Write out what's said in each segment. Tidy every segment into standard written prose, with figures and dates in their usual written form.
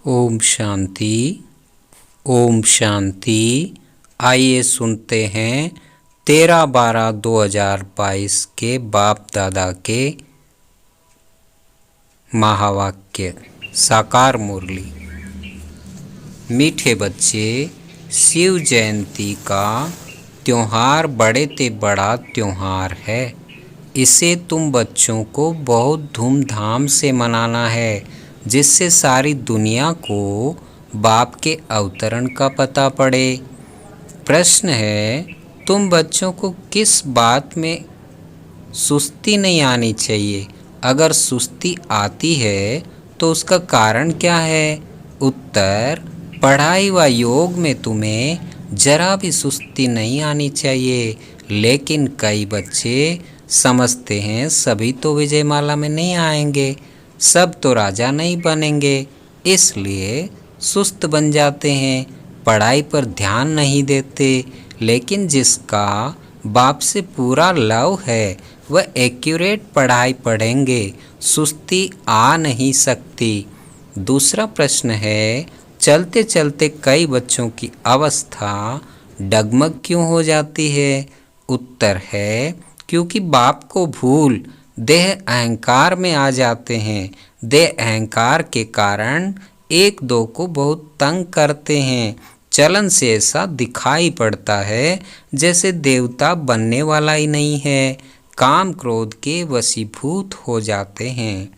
ओम शांति। ओम शांति। आइए सुनते हैं 13/12/2022 के बाप दादा के महावाक्य साकार मुरली। मीठे बच्चे, शिव जयंती का त्योहार बड़े ते बड़ा त्योहार है। इसे तुम बच्चों को बहुत धूमधाम से मनाना है, जिससे सारी दुनिया को बाप के अवतरण का पता पड़े। प्रश्न है, तुम बच्चों को किस बात में सुस्ती नहीं आनी चाहिए? अगर सुस्ती आती है तो उसका कारण क्या है? उत्तर, पढ़ाई व योग में तुम्हें जरा भी सुस्ती नहीं आनी चाहिए। लेकिन कई बच्चे समझते हैं सभी तो विजयमाला में नहीं आएंगे, सब तो राजा नहीं बनेंगे, इसलिए सुस्त बन जाते हैं, पढ़ाई पर ध्यान नहीं देते। लेकिन जिसका बाप से पूरा लव है वह एक्यूरेट पढ़ाई पढ़ेंगे, सुस्ती आ नहीं सकती। दूसरा प्रश्न है, चलते चलते कई बच्चों की अवस्था डगमग क्यों हो जाती है? उत्तर है, क्योंकि बाप को भूल देह अहंकार में आ जाते हैं। देह अहंकार के कारण एक दो को बहुत तंग करते हैं। चलन से ऐसा दिखाई पड़ता है जैसे देवता बनने वाला ही नहीं है। काम क्रोध के वशीभूत हो जाते हैं।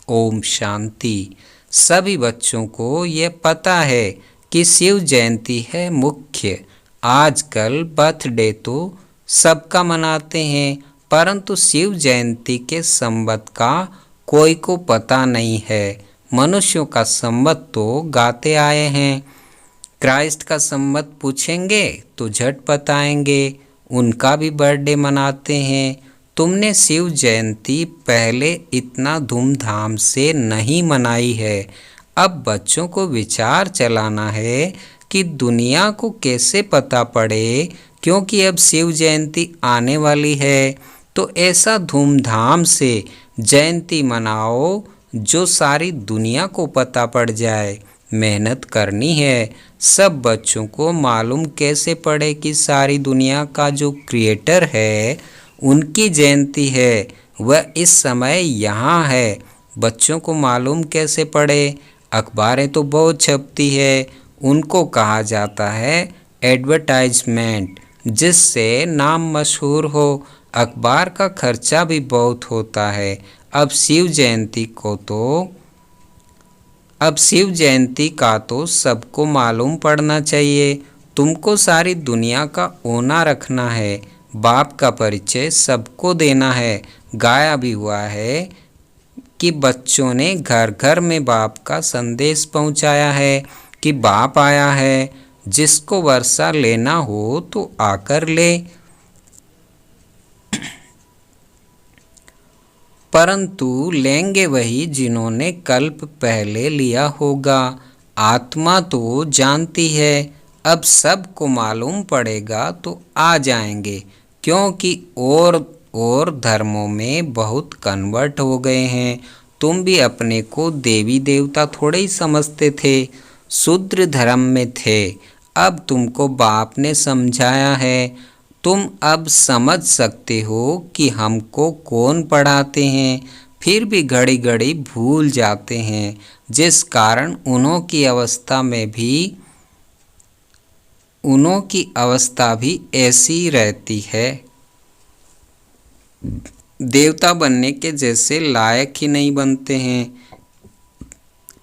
ओम शांति। सभी बच्चों को ये पता है कि शिव जयंती है मुख्य। आजकल बर्थडे तो सबका मनाते हैं, परंतु शिव जयंती के संबत का कोई को पता नहीं है। मनुष्यों का संबत तो गाते आए हैं, क्राइस्ट का संबत पूछेंगे तो झट बताएंगे, उनका भी बर्थडे मनाते हैं। तुमने शिव जयंती पहले इतना धूमधाम से नहीं मनाई है। अब बच्चों को विचार चलाना है कि दुनिया को कैसे पता पड़े, क्योंकि अब शिव जयंती आने वाली है। तो ऐसा धूमधाम से जयंती मनाओ जो सारी दुनिया को पता पड़ जाए। मेहनत करनी है। सब बच्चों को मालूम कैसे पड़े कि सारी दुनिया का जो क्रिएटर है उनकी जयंती है, वह इस समय यहाँ है। बच्चों को मालूम कैसे पड़े? अखबारें तो बहुत छपती है, उनको कहा जाता है एडवर्टाइजमेंट, जिससे नाम मशहूर हो। अखबार का खर्चा भी बहुत होता है। अब शिव जयंती का तो सबको मालूम पड़ना चाहिए। तुमको सारी दुनिया का ओना रखना है, बाप का परिचय सबको देना है। गाया भी हुआ है कि बच्चों ने घर घर में बाप का संदेश पहुंचाया है कि बाप आया है, जिसको वर्षा लेना हो तो आकर ले। परंतु लेंगे वही जिन्होंने कल्प पहले लिया होगा। आत्मा तो जानती है, अब सबको मालूम पड़ेगा तो आ जाएंगे, क्योंकि और धर्मों में बहुत कन्वर्ट हो गए हैं। तुम भी अपने को देवी देवता थोड़े ही समझते थे, शूद्र धर्म में थे। अब तुमको बाप ने समझाया है, तुम अब समझ सकते हो कि हमको कौन पढ़ाते हैं। फिर भी घड़ी घड़ी भूल जाते हैं, जिस कारण उन्हों की अवस्था भी ऐसी रहती है। देवता बनने के जैसे लायक ही नहीं बनते हैं।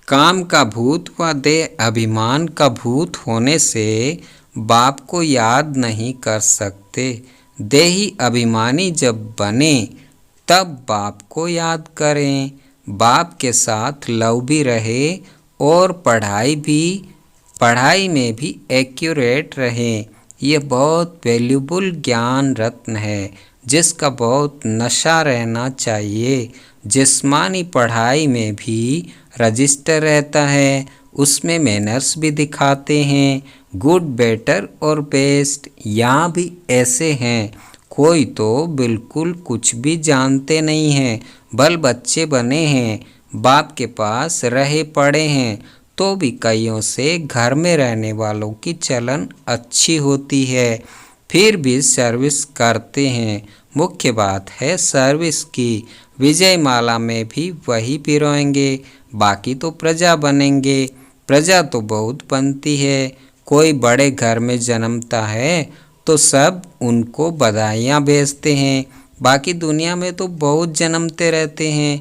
काम का भूत व देह अभिमान का भूत होने से बाप को याद नहीं कर सकते। देही अभिमानी जब बने तब बाप को याद करें। बाप के साथ लव भी रहे और पढ़ाई में भी एक्यूरेट रहें। यह बहुत वैल्यूबल ज्ञान रत्न है, जिसका बहुत नशा रहना चाहिए। जिस्मानी पढ़ाई में भी रजिस्टर रहता है, उसमें मैनर्स भी दिखाते हैं, गुड, बेटर और बेस्ट। यहाँ भी ऐसे हैं, कोई तो बिल्कुल कुछ भी जानते नहीं हैं, बल बच्चे बने हैं, बाप के पास रहे पड़े हैं, तो भी कईयों से घर में रहने वालों की चलन अच्छी होती है, फिर भी सर्विस करते हैं। मुख्य बात है सर्विस की। विजयमाला में भी वही पिरोएंगे, बाकी तो प्रजा बनेंगे। प्रजा तो बहुत बनती है। कोई बड़े घर में जन्मता है तो सब उनको बधाइयाँ भेजते हैं, बाकी दुनिया में तो बहुत जन्मते रहते हैं।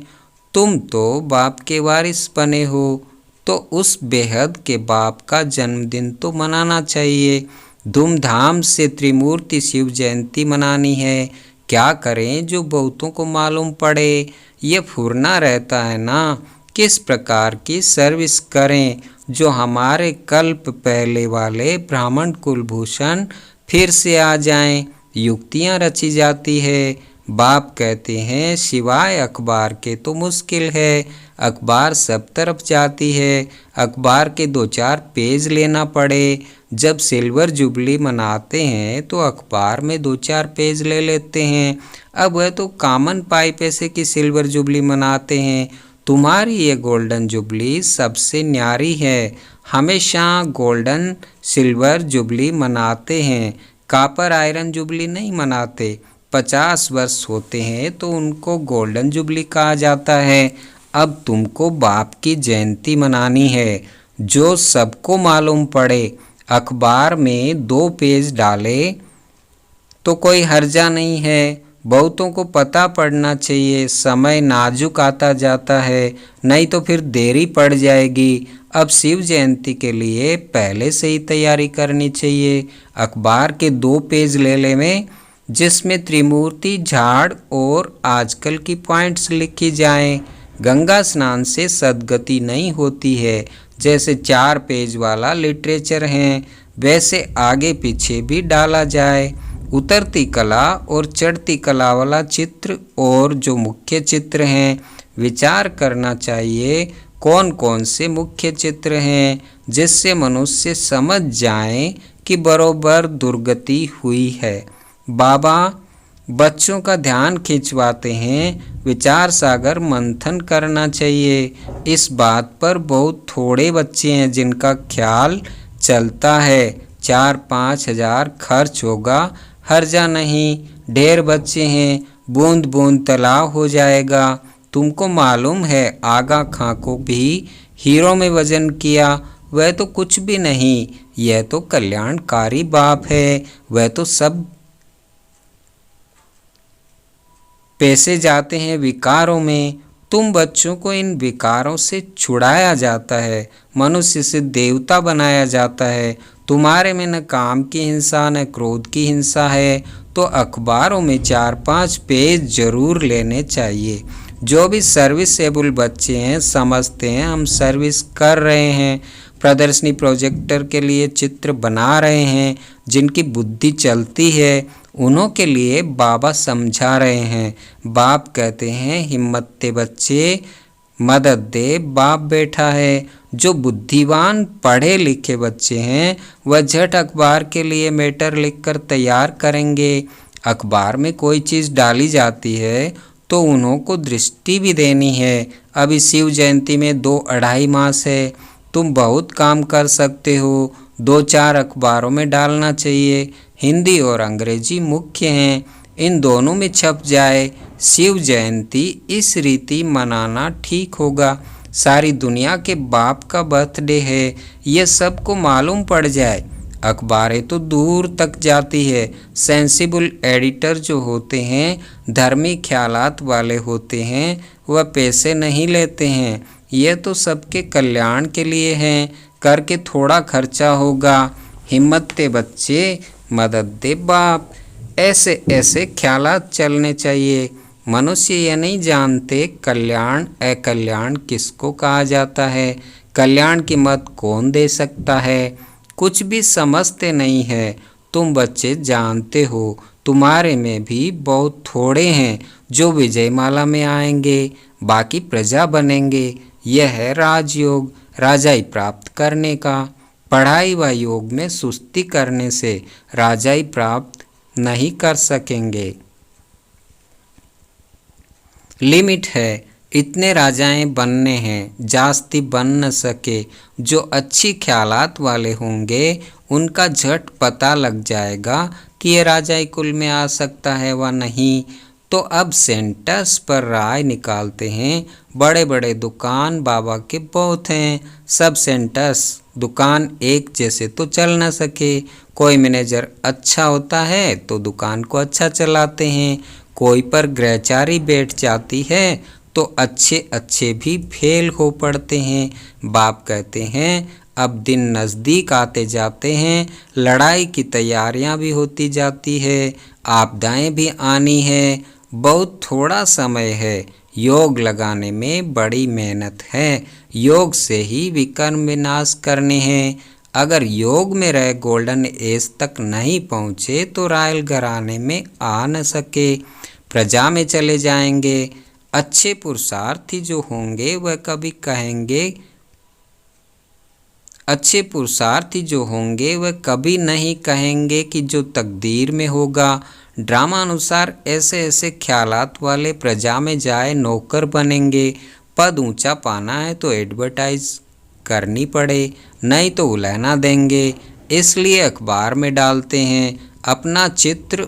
तुम तो बाप के वारिस बने हो, तो उस बेहद के बाप का जन्मदिन तो मनाना चाहिए। धूमधाम से त्रिमूर्ति शिव जयंती मनानी है। क्या करें जो बहुतों को मालूम पड़े, ये फुरना रहता है ना, किस प्रकार की सर्विस करें जो हमारे कल्प पहले वाले ब्राह्मण कुलभूषण फिर से आ जाएं। युक्तियां रची जाती है। बाप कहते हैं सिवाय अखबार के तो मुश्किल है। अखबार सब तरफ जाती है, अखबार के 2-4 पेज लेना पड़े। जब सिल्वर जुबली मनाते हैं तो अखबार में 2-4 पेज ले लेते हैं। अब वह तो कॉमन पाई पैसे की सिल्वर जुबली मनाते हैं। तुम्हारी ये गोल्डन जुबली सबसे न्यारी है। हमेशा गोल्डन सिल्वर जुबली मनाते हैं, कॉपर आयरन जुबली नहीं मनाते। 50 वर्ष होते हैं तो उनको गोल्डन जुबली कहा जाता है। अब तुमको बाप की जयंती मनानी है, जो सबको मालूम पड़े। अखबार में 2 पेज डाले तो कोई हर्जा नहीं है। बहुतों को पता पड़ना चाहिए। समय नाजुक आता जाता है, नहीं तो फिर देरी पड़ जाएगी। अब शिव जयंती के लिए पहले से ही तैयारी करनी चाहिए। अखबार के 2 पेज ले लें जिसमें त्रिमूर्ति झाड़ और आजकल की पॉइंट्स लिखी जाएं। गंगा स्नान से सद्गति नहीं होती है। जैसे 4 पेज वाला लिटरेचर है, वैसे आगे पीछे भी डाला जाए। उतरती कला और चढ़ती कला वाला चित्र और जो मुख्य चित्र हैं, विचार करना चाहिए कौन कौन से मुख्य चित्र हैं, जिससे मनुष्य समझ जाए कि बरोबर दुर्गति हुई है। बाबा बच्चों का ध्यान खिंचवाते हैं, विचार सागर मंथन करना चाहिए। इस बात पर बहुत थोड़े बच्चे हैं जिनका ख्याल चलता है। 4-5 हजार खर्च होगा, हर्जा नहीं। ढेर बच्चे हैं, बूंद बूंद तालाब हो जाएगा। तुमको मालूम है आगा खां को भी हीरो में वजन किया, वह तो कुछ भी नहीं। यह तो कल्याणकारी बाप है, वह तो सब पैसे जाते हैं विकारों में। तुम बच्चों को इन विकारों से छुड़ाया जाता है, मनुष्य से देवता बनाया जाता है। तुम्हारे में न काम की हिंसा न क्रोध की हिंसा है, तो अखबारों में 4-5 पेज जरूर लेने चाहिए। जो भी सर्विसेबल बच्चे हैं समझते हैं हम सर्विस कर रहे हैं, प्रदर्शनी प्रोजेक्टर के लिए चित्र बना रहे हैं, जिनकी बुद्धि चलती है उन्हों के लिए बाबा समझा रहे हैं। बाप कहते हैं हिम्मत बच्चे मदद दे, बाप बैठा है। जो बुद्धिवान पढ़े लिखे बच्चे हैं वह झट अखबार के लिए मैटर लिखकर तैयार करेंगे। अखबार में कोई चीज़ डाली जाती है तो उन्हों को दृष्टि भी देनी है। अभी शिव जयंती में 2-2.5 मास है, तुम बहुत काम कर सकते हो। 2-4 अखबारों में डालना चाहिए। हिंदी और अंग्रेजी मुख्य हैं, इन दोनों में छप जाए। शिव जयंती इस रीति मनाना ठीक होगा। सारी दुनिया के बाप का बर्थडे है, ये सबको मालूम पड़ जाए। अखबारें तो दूर तक जाती है। सेंसिबल एडिटर जो होते हैं धर्मी ख्यालात वाले होते हैं, वह पैसे नहीं लेते हैं। यह तो सबके कल्याण के लिए हैं, करके थोड़ा खर्चा होगा। हिम्मत दे बच्चे, मदद दे बाप। ऐसे ऐसे ख्यालात चलने चाहिए। मनुष्य यह नहीं जानते कल्याण अकल्याण किसको कहा जाता है, कल्याण की मत कौन दे सकता है। कुछ भी समझते नहीं है। तुम बच्चे जानते हो तुम्हारे में भी बहुत थोड़े हैं जो विजयमाला में आएंगे, बाकी प्रजा बनेंगे। यह है राजयोग, राजाई प्राप्त करने का। पढ़ाई व योग में सुस्ती करने से राजाई प्राप्त नहीं कर सकेंगे। लिमिट है, इतने राजाएं बनने हैं जास्ती बन न सके। जो अच्छी ख्यालात वाले होंगे उनका झट पता लग जाएगा कि ये राजाई कुल में आ सकता है व नहीं। तो अब सेंटर्स पर राय निकालते हैं। बड़े बड़े दुकान बाबा के बहुत हैं। सब सेंटर्स दुकान एक जैसे तो चल ना सके। कोई मैनेजर अच्छा होता है तो दुकान को अच्छा चलाते हैं, कोई पर गृहचारी बैठ जाती है तो अच्छे अच्छे भी फेल हो पड़ते हैं। बाप कहते हैं अब दिन नज़दीक आते जाते हैं, लड़ाई की तैयारियां भी होती जाती है, आपदाएं भी आनी है, बहुत थोड़ा समय है, योग लगाने में बड़ी मेहनत है, योग से ही विकर्म विनाश करने हैं। अगर योग में रह गोल्डन एज तक नहीं पहुँचे तो रायल घराने में आ न सके, प्रजा में चले जाएंगे। अच्छे पुरुषार्थी जो होंगे वह कभी कहेंगे अच्छे पुरुषार्थी जो होंगे वह कभी नहीं कहेंगे कि जो तकदीर में होगा। ड्रामा अनुसार ऐसे ऐसे ख्यालात वाले प्रजा में जाए नौकर बनेंगे। पद ऊंचा पाना है तो एडवर्टाइज करनी पड़े, नहीं तो उलहना देंगे, इसलिए अखबार में डालते हैं। अपना चित्र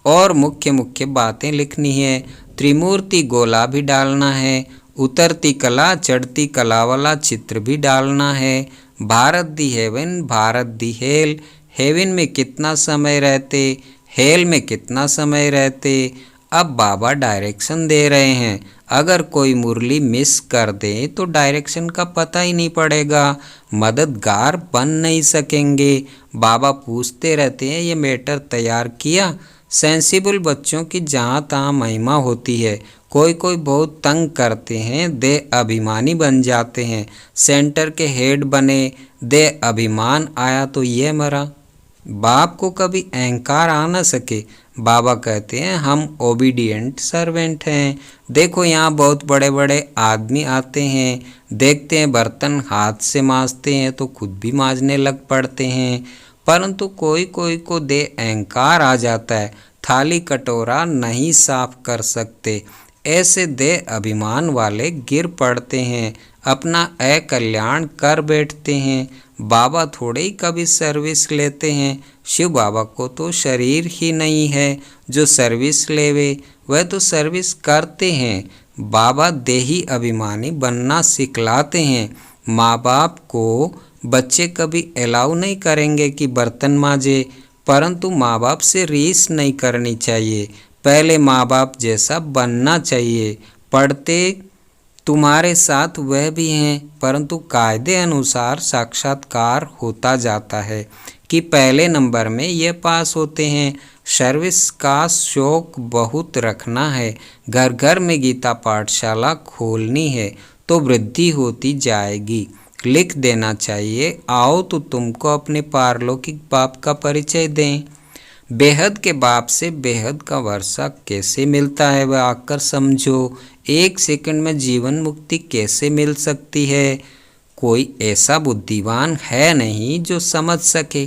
और मुख्य मुख्य बातें लिखनी है। त्रिमूर्ति गोला भी डालना है, उतरती कला चढ़ती कला वाला चित्र भी डालना है। भारत दी हेवन भारत दी हेल, हेवन में कितना समय रहते, हेल में कितना समय रहते। अब बाबा डायरेक्शन दे रहे हैं, अगर कोई मुरली मिस कर दे तो डायरेक्शन का पता ही नहीं पड़ेगा, मददगार बन नहीं सकेंगे। बाबा पूछते रहते हैं ये मैटर तैयार किया। सेंसिबल बच्चों की जहाँ तहाँ महिमा होती है, कोई कोई बहुत तंग करते हैं, दे अभिमानी बन जाते हैं। सेंटर के हेड बने, दे अभिमान आया तो ये मरा। बाप को कभी अहंकार आ न सके। बाबा कहते हैं हम ओबीडियंट सर्वेंट हैं। देखो यहाँ बहुत बड़े बड़े आदमी आते हैं, देखते हैं बर्तन हाथ से मांजते हैं तो खुद भी मांजने लग पड़ते हैं, परंतु कोई कोई को दे अहंकार आ जाता है, थाली कटोरा नहीं साफ कर सकते। ऐसे दे अभिमान वाले गिर पड़ते हैं, अपना अकल्याण कर बैठते हैं। बाबा थोड़े ही कभी सर्विस लेते हैं। शिव बाबा को तो शरीर ही नहीं है जो सर्विस लेवे, वह तो सर्विस करते हैं। बाबा देही अभिमानी बनना सिखलाते हैं। माँ बाप को बच्चे कभी अलाउ नहीं करेंगे कि बर्तन मांजे, परंतु माँ बाप से रीस नहीं करनी चाहिए, पहले माँ बाप जैसा बनना चाहिए। पढ़ते तुम्हारे साथ वह भी हैं, परंतु कायदे अनुसार साक्षात्कार होता जाता है कि पहले नंबर में ये पास होते हैं। सर्विस का शौक बहुत रखना है, घर घर में गीता पाठशाला खोलनी है तो वृद्धि होती जाएगी। लिख देना चाहिए, आओ तो तुमको अपने पारलौकिक बाप का परिचय दें। बेहद के बाप से बेहद का वर्षा कैसे मिलता है वह आकर समझो। एक सेकंड में जीवन मुक्ति कैसे मिल सकती है, कोई ऐसा बुद्धिमान है नहीं जो समझ सके।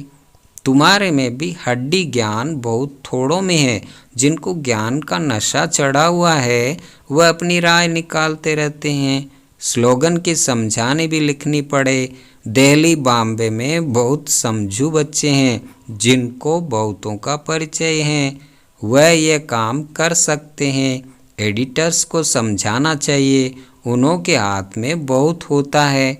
तुम्हारे में भी हड्डी ज्ञान बहुत थोड़ों में है। जिनको ज्ञान का नशा चढ़ा हुआ है वह अपनी राय निकालते रहते हैं। स्लोगन की समझाने भी लिखनी पड़े। दिल्ली बॉम्बे में बहुत समझू बच्चे हैं जिनको बहुतों का परिचय है, वह यह काम कर सकते हैं। एडिटर्स को समझाना चाहिए, उन्हों के हाथ में बहुत होता है।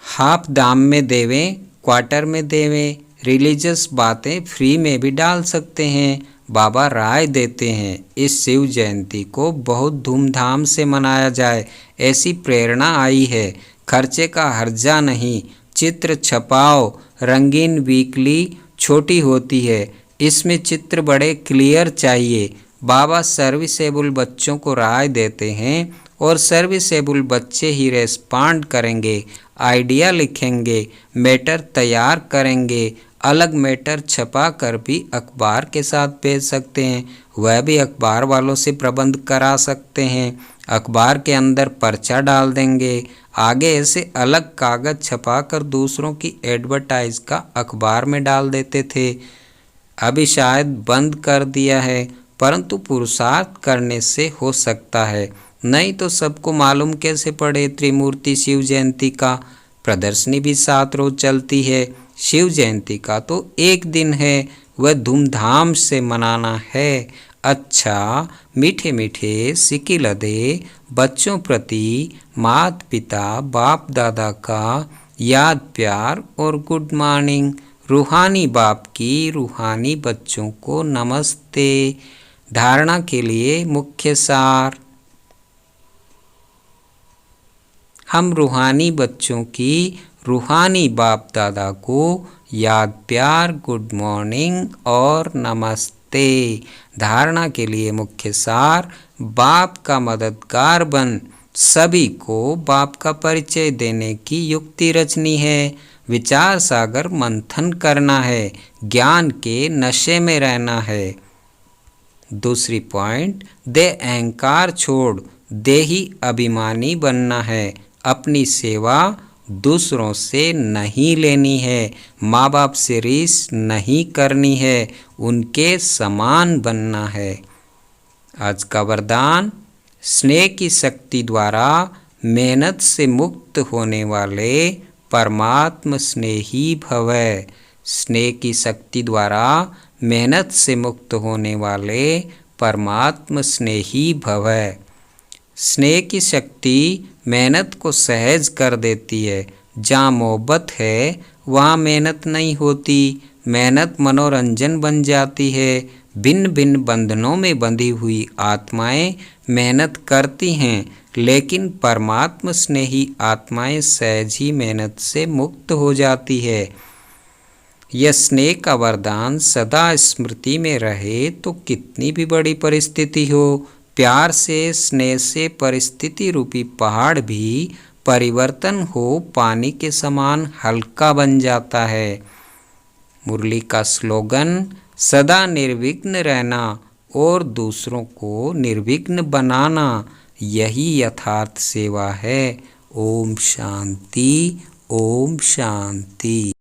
हाफ दाम में देवें, क्वार्टर में देवें, रिलीजियस बातें फ्री में भी डाल सकते हैं। बाबा राय देते हैं इस शिव जयंती को बहुत धूमधाम से मनाया जाए, ऐसी प्रेरणा आई है। खर्चे का हर्जा नहीं, चित्र छपाओ। रंगीन वीकली छोटी होती है, इसमें चित्र बड़े क्लियर चाहिए। बाबा सर्विसेबल बच्चों को राय देते हैं और सर्विसेबल बच्चे ही रेस्पॉन्ड करेंगे, आइडिया लिखेंगे, मैटर तैयार करेंगे। अलग मैटर छपा कर भी अखबार के साथ भेज सकते हैं, वह भी अखबार वालों से प्रबंध करा सकते हैं। अखबार के अंदर पर्चा डाल देंगे, आगे ऐसे अलग कागज़ छपा कर दूसरों की एडवर्टाइज का अखबार में डाल देते थे। अभी शायद बंद कर दिया है, परंतु पुरुषार्थ करने से हो सकता है। नहीं तो सबको मालूम कैसे पड़े त्रिमूर्ति शिव जयंती का। प्रदर्शनी भी 7 रोज चलती है। शिव जयंती का तो एक दिन है, वह धूमधाम से मनाना है। अच्छा, मीठे मीठे सिक्के लदे बच्चों प्रति माता पिता बाप दादा का याद प्यार और गुड मॉर्निंग। रूहानी बाप की रूहानी बच्चों को नमस्ते। धारणा के लिए मुख्य सार। हम रूहानी बच्चों की रूहानी बाप दादा को याद प्यार गुड मॉर्निंग और नमस्ते। धारणा के लिए मुख्य सार। बाप का मददगार बन सभी को बाप का परिचय देने की युक्ति रचनी है। विचार सागर मंथन करना है। ज्ञान के नशे में रहना है। दूसरी पॉइंट, दे अहंकार छोड़ देही अभिमानी बनना है। अपनी सेवा दूसरों से नहीं लेनी है। माँ बाप से रीस नहीं करनी है, उनके समान बनना है। आज का वरदान, स्नेह की शक्ति द्वारा मेहनत से मुक्त होने वाले परमात्म स्नेही भव। स्नेह की शक्ति द्वारा मेहनत से मुक्त होने वाले परमात्म स्नेही भव। स्नेह की शक्ति मेहनत को सहज कर देती है। जहाँ मोहब्बत है वहाँ मेहनत नहीं होती। मेहनत मनोरंजन बन जाती है। भिन्न भिन्न बंधनों में बंधी हुई आत्माएं मेहनत करती हैं, लेकिन परमात्म स्नेही आत्माएं सहज ही मेहनत से मुक्त हो जाती है। यह स्नेह का वरदान सदा स्मृति में रहे तो कितनी भी बड़ी परिस्थिति हो, प्यार से स्नेह से परिस्थिति रूपी पहाड़ भी परिवर्तन हो पानी के समान हल्का बन जाता है। मुरली का स्लोगन, सदा निर्विघ्न रहना और दूसरों को निर्विघ्न बनाना, यही यथार्थ सेवा है। ओम शांति, ओम शांति।